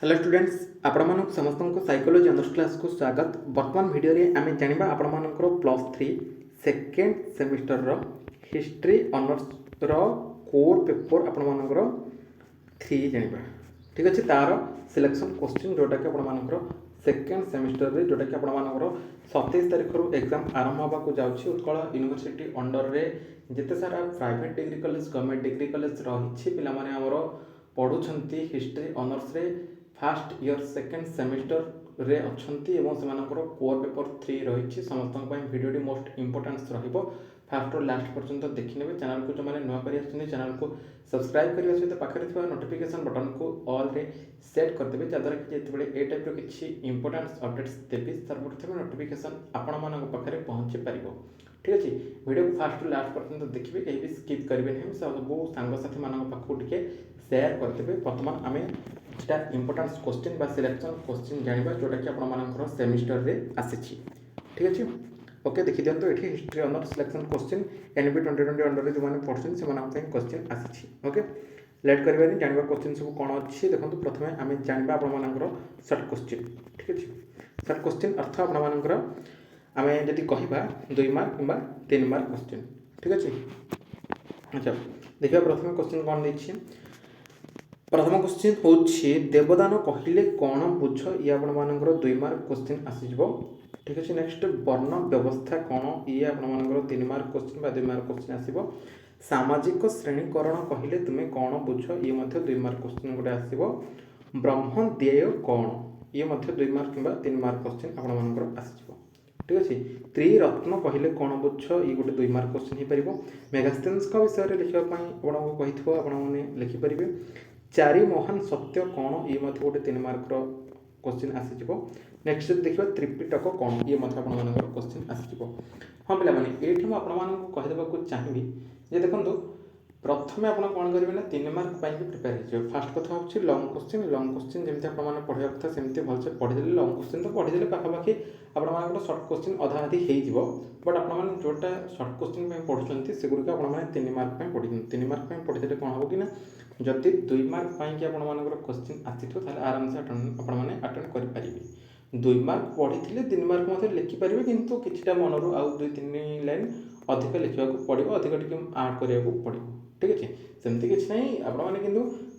Hello students आपण समस्त को साइकोलॉजी ऑनर्स क्लास को स्वागत। वर्तमान वीडियो रे आमे जानिबा आपण मानकर +3 सेकेंड सेमिस्टर रो हिस्ट्री ऑनर्स रो कोर पेपर आपण मानकर 3 जानिबा। ठीक अछि, तार सिलेक्शन क्वेश्चन जोटा कि आपण मानकर सेकेंड सेमिस्टर रे जोटा कि आपण मानकर 27 तारिख रु एग्जाम आरंभ होबा को जाउछि। उत्कल यूनिवर्सिटी अंडर रे जेते सारा private degree college government degree college रहिछि पिला माने हमरो पढुछंती हिस्ट्री ऑनर्स रे फास्ट इयर सेकेंड सेमिस्टर रे अच्छी एवं से कोर पेपर 3 रही समस्त भिडियो मोस्ट इंपोर्टेंस रहिबो। फास्ट और लास्ट पर्यंत देखने चैनल को जो मैंने नुआ कर चैनल को सब्सक्राइब करने सहित पाखे नोटिफिकेशन बटन को ऑल रे सेट करदे जहाँद्वारा कि जिते ए टाइप किसी इंपोर्टेंस अपडेट्स देवी सर्वप्रथम नोटिफिकेशन आपण मान पाखे पहुँची पार। ठीक अच्छे, वीडियो को फास्ट लास्ट पर्यंत देखिए, कहीं भी स्किप करेंगे सब सांगसाथी मान पाखक टे सेयार करदे। बर्तमान आम एटा इंपोर्टेंस क्वेश्चन बा सिलेक्शन क्वेश्चन जानिबा जोटा कि आपण मानकर सेमिस्टर रे आसीछि। ठीक अछि, ओके देखि दियंतो एठी history honour selection question NB 2020 under रे जो माने पढछन से माने क्वेश्चन आसीछि। ओके लेट करबानी जानिबा क्वेश्चन सब कोन अछि देखंतु। प्रथमे आमे जानिबा आपण मानकर शॉर्ट क्वेश्चन। ठीक अछि, शॉर्ट क्वेश्चन अर्थ आपण मानकर आमे जदि कहिबा 2 मार्क किबा 3 मार्क क्वेश्चन। ठीक अछि, अच्छा देखिबा प्रथमे क्वेश्चन कोन दैछि। प्रथम क्वेश्चन होछि देवदान कहिले कौन बुझ, ये आपण मानकर 2 मार्क क्वेश्चन आसीजबो। ठीक अछि, नेक्स्ट वर्ण व्यवस्था कौन, ये आपण मानकर 3 मार्क क्वेश्चन बा 2 मार्क क्वेश्चन आसीबो। सामाजिक श्रेणीकरण कहिले तुमे कौन बुझ, ये मध्ये 2 मार्क क्वेश्चन गोटे आसीबो। ब्रह्मदेय कौन, ये मध्ये 2 मार्क किबा 3 मार्क क्वेश्चन आपण मानकर आसीजबो। ठीक अछि, त्रिरत्न कहिले कौन बुझ, ये गोटे 2 मार्क क्वेश्चन हे परिबो। मेगास्थेन्स का विषय रे लिखिबा पई आपण कहिथबो, आपण माने लिखि परिबे। चारि महान सत्य कौन, ये गोटे 3 मार्क क्वेश्चन आसीज। नेक्स्ट देखिए त्रिपिटक कौन, ये क्वेश्चन आसीज। हाँ पे ये आपको चाहिए जे देखो प्रथम आप कौन करेंगे ना 3 मार्क प्रिपेयर हो। फास्ट कथा हूँ लंग क्वेश्चन जमी आप पढ़ा कथा सेमती भलसे पढ़ीदे। लंग क्वेश्चन तो पढ़ीदे पाखापाखि आप सर्ट क्वेश्चन अधा अधि हो, बट आप जोटा सर्ट क्वेश्चन पढ़ुं से गुड़िक आप 3 मार्क पढ़ी 3 मार्क पढ़ीदे कौन हम कि जदि 2 मार्क पाई आपंकर क्वेश्चन आसी आराम से आपने अटेंड करेंगे। 2 मार्क पढ़ी 3 मार्क मध्य लिखिपारे कितु कि मनरू आउ 2-3 लाइन अधिक लिखा पड़ो, अधिक टी आड करा पड़ो। ठीक अच्छे, सेमती किसी ना आपने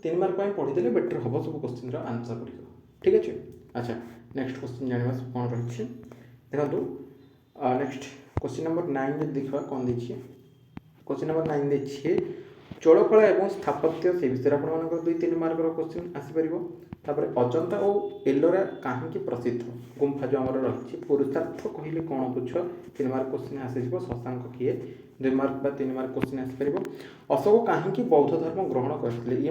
3 मार्क पढ़ीदे बेटर हम सब क्वेश्चन आंसर गुड़िक। ठीक अच्छे, अच्छा नेक्स्ट क्वेश्चन जाना कौन रही देखो। नेक्स्ट क्वेश्चन नंबर 9 जो देखा कौन देखिए। क्वेश्चन नंबर 9 देखिए चोलकला एवं स्थापत्य से विषय आप 2-3 मार्क क्वेश्चन आसीपर। तापर अजंता और एलोरा कहीं प्रसिद्ध गुंफा जो आम रही। पुरुषार्थ कहले कौन बुझ, 3 मार्क क्वेश्चन आसीज। शशांक किए 2 मार्क बा 3 मार्क क्वेश्चन आसीपर। अशोक कहीं बौद्ध धर्म ग्रहण करते, ये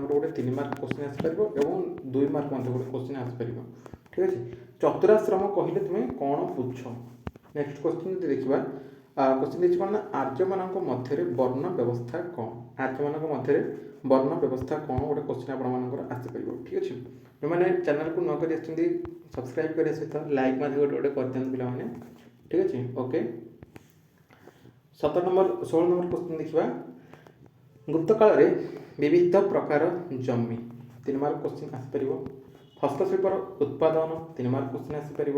गोटे 3 मार्क क्वेश्चन आसीपर और 2 मार्क गोटे क्वेश्चन आसीपर। ठीक अच्छे, चतुराश्रम कहले तुम्हें कौन बुझ। नेक्स्ट क्वेश्चन देखा क्वेश्चन देखिए कौन ना आर्य मान मध्य वर्ण व्यवस्था कौन, आर्य मान मध्य वर्ण व्यवस्था कौन गोटे क्वेश्चन आपर आसीपर। ठीक अच्छे, जो मैंने चैनल को नक सब्सक्राइब करने सहित लाइक गोटे गोटे कर दिखाँ पे। ठीक अच्छे, ओके 16 नंबर क्वेश्चन देखा गुप्त काल विविध प्रकार जमी 3 मार्क क्वेश्चन आसीपर। हस्तशिल्पर उत्पादन 3 मार्क क्वेश्चन आसीपर।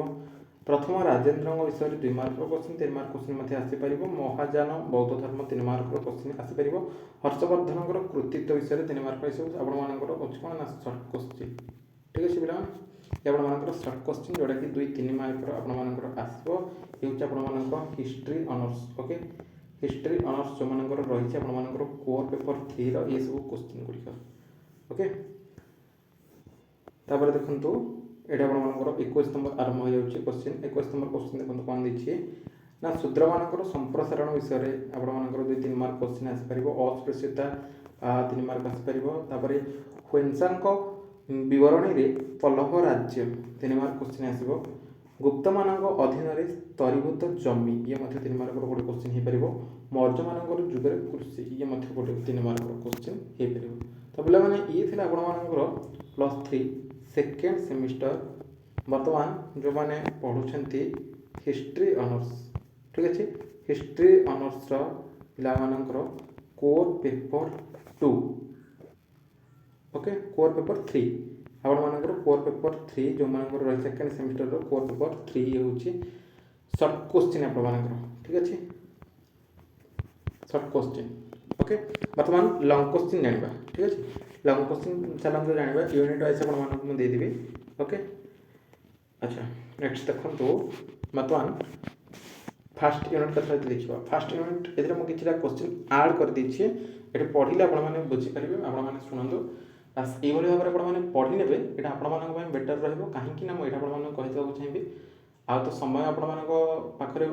प्रथम राजेन्द्र विषय 2 मार्क क्वेश्चन 3 मार्क क्वेश्चन आसीपर। महायान बौद्ध धर्म 3 मार्क क्वेश्चन आसीपर। हर्षवर्धन कृतित्व विषय 3 मार्क आपंकर कौन ना सर्ट क्वेश्चन। ठीक अच्छे पे, ये आप सर्ट क्वेश्चन जोटा कि 2-3 मार्क आपर आसो। ये हूँ history honours. Okay history honours जो मान रही है कोर पेपर 3 ये सब क्वेश्चन गुड़िक। ओके तापर देखो ये आप 21 नंबर आरंभ हो जाए क्वेश्चन। 21 नंबर क्वेश्चन देखो कौन देखिए ना शूद्र मान संप्रसारण विषय आप 2-3 मार्क क्वेश्चन आसीपर। अस्पृश्यता 3 मार्क आसीपर। ह्वेन्सांग बरणी रे पल्लव राज्य 3 मार्क क्वेश्चन आसो। गुप्त मान अधीन स्तरीभूत जमी ये 3 मार्क गोटे क्वेश्चन हो पार। मौर्य मान जुगे कृषि ये गोटे 3 मार्क क्वेश्चन हो पार। तो पे ये थे आप +3 सेकेंड सेमिस्टर बर्तमान जो मैंने पढ़ुंट हिस्ट्री ऑनर्स। ठीक अच्छे, हिस्ट्री ऑनर्स पिला core paper 2 okay core paper 3 ଆପଣମାନଙ୍କର କୋର୍ ପେପର୍ 3 ଯେଉଁମାନଙ୍କର ରହି ସେକେଣ୍ଡ ସେମିଷ୍ଟରର କୋର୍ ପେପର୍ 3 ହେଉଛି ସର୍ଟ କ୍ୱେଶ୍ଚିନ୍ ଆପଣମାନଙ୍କର, ଠିକ୍ ଅଛି, ସର୍ଟ କ୍ୱେଶ୍ଚିନ୍। ओके बर्तमान लंग क्वेश्चन जानिबा, ठीक अछि। लंग क्वेश्चन चलंतु जानिबा यूनिट वाइज आपण मानक मु दे देबी। ओके अच्छा नेक्स्ट देखंतु बर्तमान फर्स्ट यूनिट कथा देखिबा। फर्स्ट यूनिट एथरे मु किछटा क्वेश्चन ऐड कर दिछि, एठी पढिले आपण माने बुझि परिबे, आपण माने सुनंदु बस एई भली भाबरे आपण माने पढि नेबे, एटा आपण मानक पय बेटर रहइबो। काहे कि ना मु एटा आपण मानक कहि दउ चाहिबी आ तो समय आपण मानक पाखरे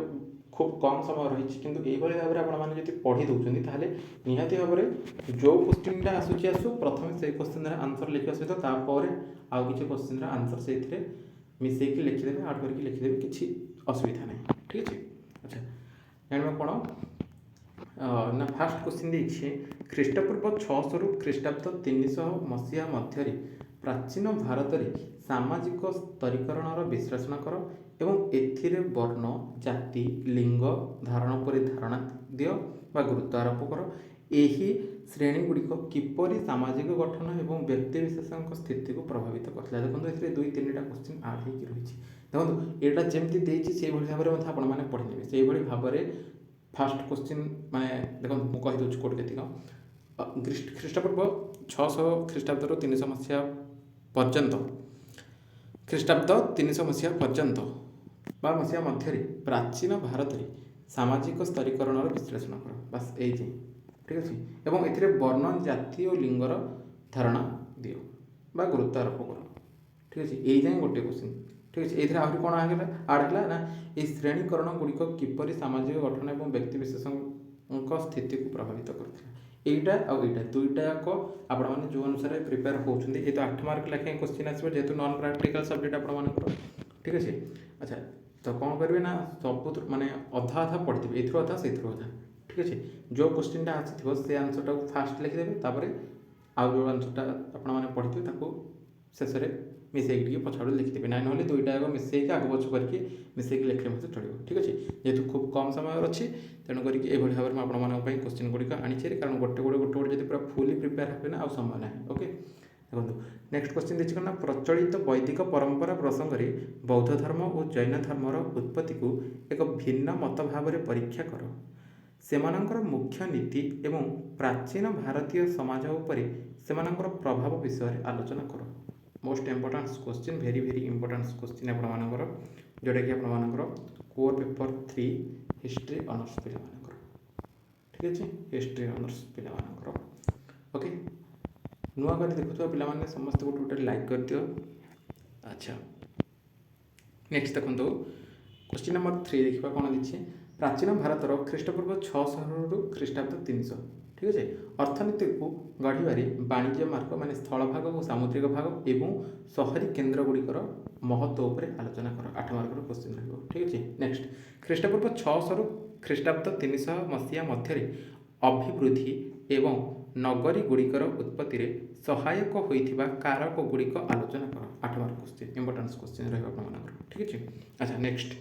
खूब कम समय रही किंतु एभली भाव में आपने जब पढ़ी दौरान ताहले निहाती भाव में जो क्वेश्चनटा आसूची आसू प्रथम से क्वेश्चन आंसर लिखा सहित तापर आउ किसी क्वेश्चन आंसर से मिसेक लिखिदेवे आड करके लिखिदेवे किसी असुविधा नहीं, ठीक है। अच्छा जाना कौन ना फास्ट क्वेश्चन देखिए ख्रीष्टपूर्व 600 रु ख्रीष्टाब्द 300 मसीहा मध्य प्राचीन भारत में सामाजिक स्तरीकरण विश्लेषण कर एवं एथिरे वर्ण जाति लिंग धारण पर धारणा दियो बा गुरुत्व आरोप कर एही श्रेणी गुड़िक किपरि सामाजिक गठन एवं व्यक्ति विशेषक स्थिति को प्रभावित करता। देखो ये दुई तीन टा क्वेश्चन आड हो रही देखो यहाँ जमी देती से भाव में आपने पढ़ी नेबे से भाव में फास्ट क्वेश्चन माने देखो मुझे कहीदे कोड के ख्रीष्टपूर्व 600 ख्रीष्टाब्द 300 मसीहा पर्यंत ख्रीष्टाब्द 300 मसीहा पर्यंत बा मसीहा मध्य प्राचीन भारत में सामाजिक स्तरीकरण विश्लेषण कर बस यही ठीक अच्छे एवं ए वर्ण जाति और लिंगर धारणा दियो बा गुरुत्व आरोप कर, ठीक अच्छे यही जाए गोटे क्वेश्चन, ठीक अच्छे ये आहरी कौन आड है ना ये श्रेणीकरण गुड़िक किपरि सामाजिक गठन और व्यक्ति विशेषों स्थिति को प्रभावित करता। এইটা ଆଉ এইটা দুইটা ଯାକ ଆପଣମାନେ ଯେଉଁ ଅନୁସାରେ ପ୍ରିପେୟାର ହେଉଛନ୍ତି ଏ ତ 8 ମାର୍କ ଲେଖାଏଁ କ୍ୱେଶ୍ଚିନ୍ ଆସିବ ଯେହେତୁ ନନ୍ ପ୍ରାକ୍ଟିକାଲ ସବଜେକ୍ଟ ଆପଣମାନଙ୍କର, ଠିକ୍ ଅଛି। ଆଚ୍ଛା ତ କ'ଣ କରିବେ ନା ସବୁ ମାନେ ଅଧା ଅଧା ପଢ଼ିଥିବେ, ଏଇଥିରୁ ଅଧା ସେଇଥିରୁ ଅଧା, ଠିକ୍ ଅଛି। ଯେଉଁ କ୍ୱେଶ୍ଚିନ୍ଟା ଆସିଥିବ ସେ ଆନ୍ସରଟାକୁ ଫାଷ୍ଟ ଲେଖିଦେବେ, ତାପରେ ଆଉ ଯେଉଁ ଆନ୍ସରଟା ଆପଣମାନେ ପଢ଼ିଥିବେ ତାକୁ ଶେଷରେ मिसेक टी पछाड़ लिखिदेवे ना ना दुईटा जाक मिसेक आग पछ करके मिसेक लिखले मत चलो, ठीक अच्छे। जेहेतु खूब कम समय अच्छी तेणुक ये भाव में आपंप क्वेश्चन गुड़िक आनीचे कारण गोटे गोटे गोटे गोटे पूरा फुली प्रिपेयर हे ना आ समय ना। ओके देखो नेक्स्ट क्वेश्चन देखिए ना प्रचलित वैदिक परंपरा प्रसंग में बौद्ध धर्म और जैन धर्मर उत्पत्ति को एक भिन्न मत भाव में परीक्षा कर सेमानंकर मुख्य नीति एवं प्राचीन भारतीय समाज उपरे सेमानंकर प्रभाव विषय आलोचना कर। Most important question very very important question आपर जोटा कि आपर कोर पेपर 3 हिस्ट्री ऑनर्स पे, ठीक अच्छे हिस्ट्री ऑनर्स पे। ओके नुआ कर देखुवा पे समस्त गोटे गोटे लाइक कर दियो। अच्छा नेक्स्ट देखो क्वेश्चन नंबर 3 देखा कौन देखिए प्राचीन भारतर ख्रीष्टपूर्व 600 रु ख्रीष्टाब्द 300, ठीक अच्छे अर्थनीति को गढ़वे वाणिज्य मार्ग मान स्थल भाग और सामुद्रिक भाग एवं सहरी केन्द्र गुड़िकर महत्व उपर आलोचना कर। 8 मार्क क्वेश्चन रही, ठीक अच्छे। नेक्स्ट ख्रीष्टपूर्व 600 रु ख्रीष्टाब्द 300 मसीहा मध्य अभिवृद्धि एवं नगरी गुड़िकर उत्पत्ति रे सहायक होइथिबा कारक गुड़िक आलोचना कर। 8 मार्क क्वेश्चन इंपोर्टेंट क्वेश्चन रही आप, ठीक अच्छे। अच्छा नेक्स्ट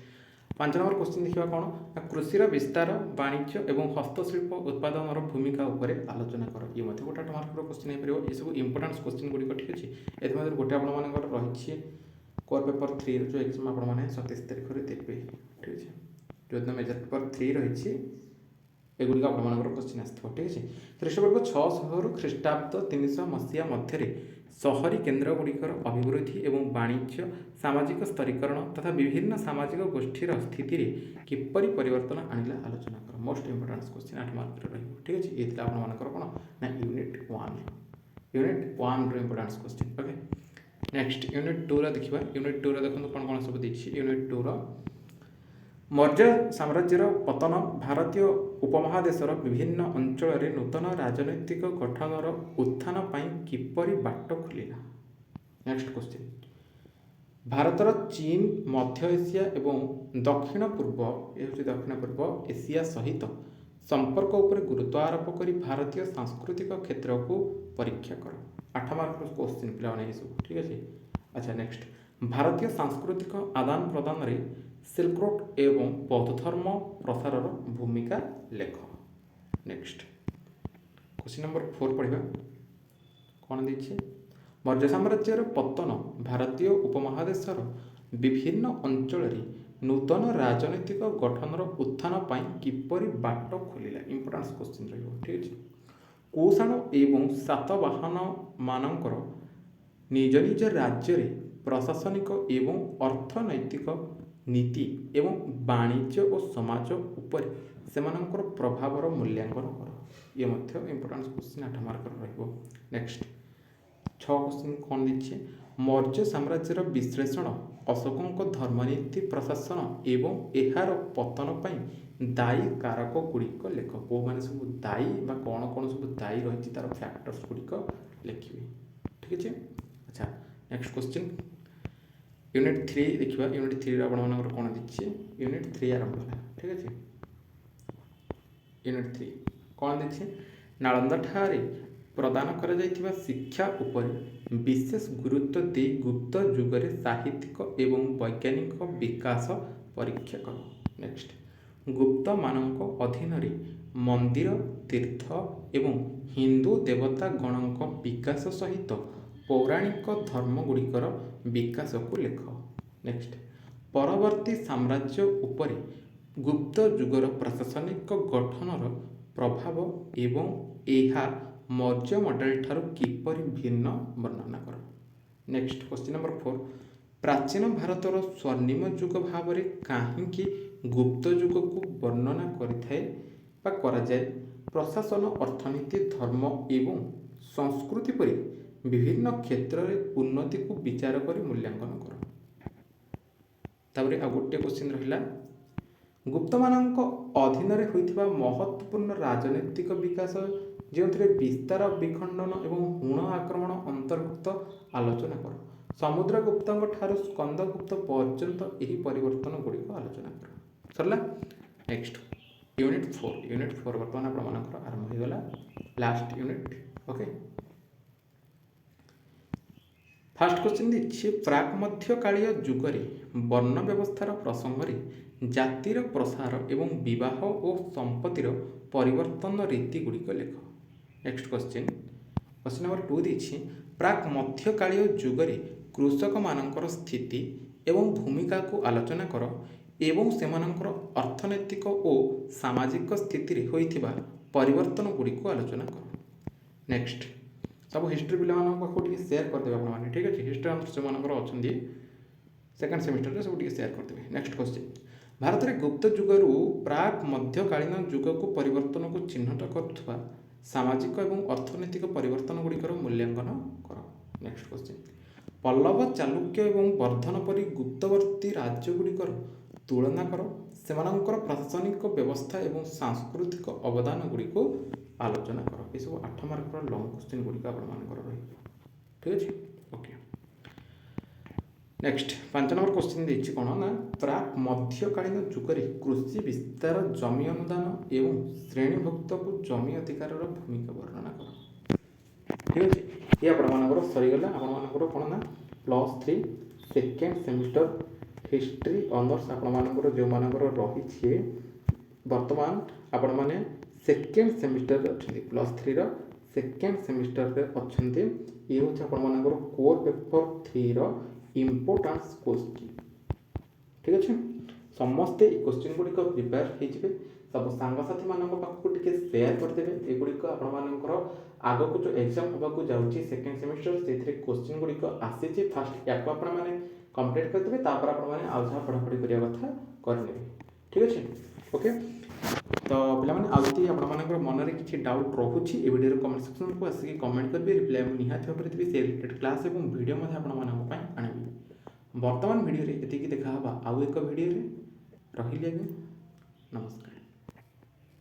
5 नंबर क्वेश्चन देखा कौन कृषि विस्तार वाणिज्य एवं हस्तशिल्प उत्पादन भूमिका उपर आलोचना कर। ये गोटे 8 मार्क क्वेश्चन हो पार। ये सब इंपोर्टेंट क्वेश्चन गुड़िक, ठीक अच्छे। ये गोटे आपर रही कोर पेपर 3 जो एग्जाम आपने 27 तारीख में देखे, ठीक अच्छे। जो दिन मेजर पेपर 3 रही एगुड़ी आपर क्वेश्चन आसो, ठीक अच्छे। ख्रीष्टपूर्व 600 रु ख्रीष्टाब्द 300 मसीहा मध्य सहरी केन्द्र गुड़िकर अभिवृद्धि एवं वाणिज्य सामाजिक स्तरीकरण तथा विभिन्न सामाजिक गोष्ठीर स्थिति रे किपरि परिवर्तन आनिला आलोचना कर। मोस्ट इंपोर्टेंट क्वेश्चन 8 मार्क रही, ठीक अच्छे। ये आपंकर कौन ना unit 1 important question. Okay next unit 2 देखा। यूनिट 2 देखो कौन कौन सब देखिए। यूनिट 2 मौर्य साम्राज्यर पतन भारतीय उपमहादेशर विभिन्न अंचल नूतन राजनैतिक गठनर उत्थान पाई किपरि बाट खोलिला। नेक्स्ट क्वेश्चन भारतर चीन मध्य एशिया एवं दक्षिण पूर्व एशिया सहित संपर्क उपर गुरुत्व आरोप कर भारतीय सांस्कृतिक क्षेत्र को परीक्षा कर। 8 मार्क क्वेश्चन पे सब, ठीक अच्छे। अच्छा नेक्स्ट भारतीय सांस्कृतिक आदान प्रदान रे सिल्क रोड एवं बौद्ध धर्म प्रसार भूमिका लेख। नेक्स्ट क्वेश्चन नंबर 4 पढ़ा कौन देखिए मौर्य साम्राज्यर पतन भारतीय उपमहादेशर विभिन्न अंचल नूतन राजनैतिक गठनर उत्थान पाई किपरि बाट खोलिला इंपोर्टेंट क्वेश्चन रहिबो ठीक अछि। कुषाण एवं सातवाहन मानकर निज निज राज्य रे प्रशासनिक एवं अर्थनैतिक नीति एवं वाणिज्य और समाज उपर सेमानंकर प्रभावर मूल्यांकन कर। ये मध्य इंपोर्टेंट क्वेश्चन 8 मार्क रहिबो। नेक्स्ट 6 क्वेश्चन कौन दीछे मौर्य साम्राज्यर विश्लेषण अशोक धर्मनीति प्रशासन एवं एहार पतन पाई दायी कारक गुड़िक लेख कौ मैंने सब दायी बा कौन कौन सब दायी रही तार फैक्टर्स गुड़िक लिखे ठीक है। अच्छा नेक्स्ट क्वेश्चन यूनिट 3 देखा यूनिट 3 आप कौन दीछे यूनिट 3 आरंभ है ठीक है। यूनिट 3 कौन दीछे नालंदा ठारे प्रदान करा जाइथिबा शिक्षा उपर विशेष गुरुत्व दे गुप्त जुगरे साहित्यिक एवं वैज्ञानिक विकास परीक्षा कर। नेक्स्ट गुप्त मानक अधीन रे मंदिर तीर्थ एवं हिंदू देवता गणक विकास सहित पौराणिक धर्म गुड़िकर विकास को लेख। नेक्स्ट परवर्ती साम्राज्य उपरे गुप्त जुगर प्रशासनिक गठनर प्रभाव एवं एहा मौर्य मॉडल ठारू किपरि भिन्न वर्णना कर। नेक्स्ट क्वेश्चन नंबर 4 प्राचीन भारतर स्वर्णिम युग भाव में कहीं गुप्त युग को वर्णना करिथाए बा करा जाए प्रशासन अर्थनीति धर्म एवं संस्कृति परि विभिन्न क्षेत्र में उन्नति को विचार कर मूल्यांकन कर। तापरे आ गोटे क्वेश्चन रहिला गुप्त मानक अधीन रे होइथिबा महत्वपूर्ण राजनीतिक विकास जो विस्तार विखंडन एवं हुण आक्रमण अंतर्भुक्त आलोचना कर। समुद्रगुप्त ठारू स्कंदगुप्त पर्यंत यही परिवर्तन गुड़िक आलोचना कर। सरला नेक्स्ट यूनिट 4 बर्तमान आप आरंभ हो गला last unit okay. First question दीछे प्राक मध्यकालीय जुगरे वर्ण व्यवस्थार प्रसंग में जातिर प्रसार एवं विवाह और संपत्तिर परिवर्तन रीति गुड़िक लेख। नेक्स्ट क्वेश्चन नंबर 2 दीछे प्राक मध्यकालीय जुगरे कृषक मानकर स्थिति एवं भूमिका को आलोचना कर एवं सेमानकर अर्थनैतिक और सामाजिक स्थिति रे होइथिबा परिवर्तन गुड़िक आलोचना कर। नेक्स्ट सब हिस्ट्री पिला शेयर करदे आप ठीक अच्छे हिस्ट्री आंसर से अच्छा सेकेंड सेमिस्टर में सब शेयर करदे। नेक्स्ट क्वेश्चन भारत में गुप्त जुगरू प्राक मध्यकालीन जुग को परिवर्तन को चिन्हट करुवा सामाजिक एवं अर्थनैतिक परिवर्तन गुड़िकर मूल्यांकन कर। नेक्स्ट क्वेश्चन पल्लव चालुक्य एवं वर्धन परी गुप्तवर्ती राज्य गुड़िकर तुलना कर सेमानंकर प्रशासनिक व्यवस्था एवं सांस्कृतिक अवदान गुड़िक आलोचना कर। ये सब 8 मार्क लंग क्वेश्चन गुड़िक आप ठीक अच्छे ओके। नेक्स्ट 5 नंबर क्वेश्चन देखिए कौन ना प्राक मध्यकालीन जुगरे कृषि विस्तार जमी अनुदान एवं श्रेणीभुक्त को जमी अधिकार भूमिका वर्णना कर। ठीक अच्छे ये आप सरीगला आपर कौन ना +3 सेकेंड सेमिस्टर हिस्ट्री ऑनर्स आपर जो रही बर्तमान आपण मैंने सेकेंड सेमिस्टर अच्छा +3 सेकेंड सेमिस्टर अच्छा ये हूँ आपर कोर पेपर 3 इम्पोर्टेंस क्वेश्चन ठीक अच्छे समस्ते क्वेश्चन गुड़िक प्रिपेयर होते सब सांगसाथी मान पाखक शेयर करदे एगुड़िक आपर आग को जो एग्जाम होगा जाऊँगी सेकेंड सेमिस्टर से क्वेश्चन गुड़िक आसी फास्ट या कंप्लीट करदे आउ जहाँ पढ़ापढ़ी करने कथा करने ठीक अच्छे ओके। तो पे आउती आपर मन में किसी डाउट रोचे ये वीडियो कमेंट सेक्शन को आसिक कमेंट करेंगे रिप्लाई निहाती भाव देवी से रिलेटेड क्लास और वीडियो आनी बर्तमान वीडियो रे एतिकी देखा आउ एक वीडियो रे रही नमस्कार।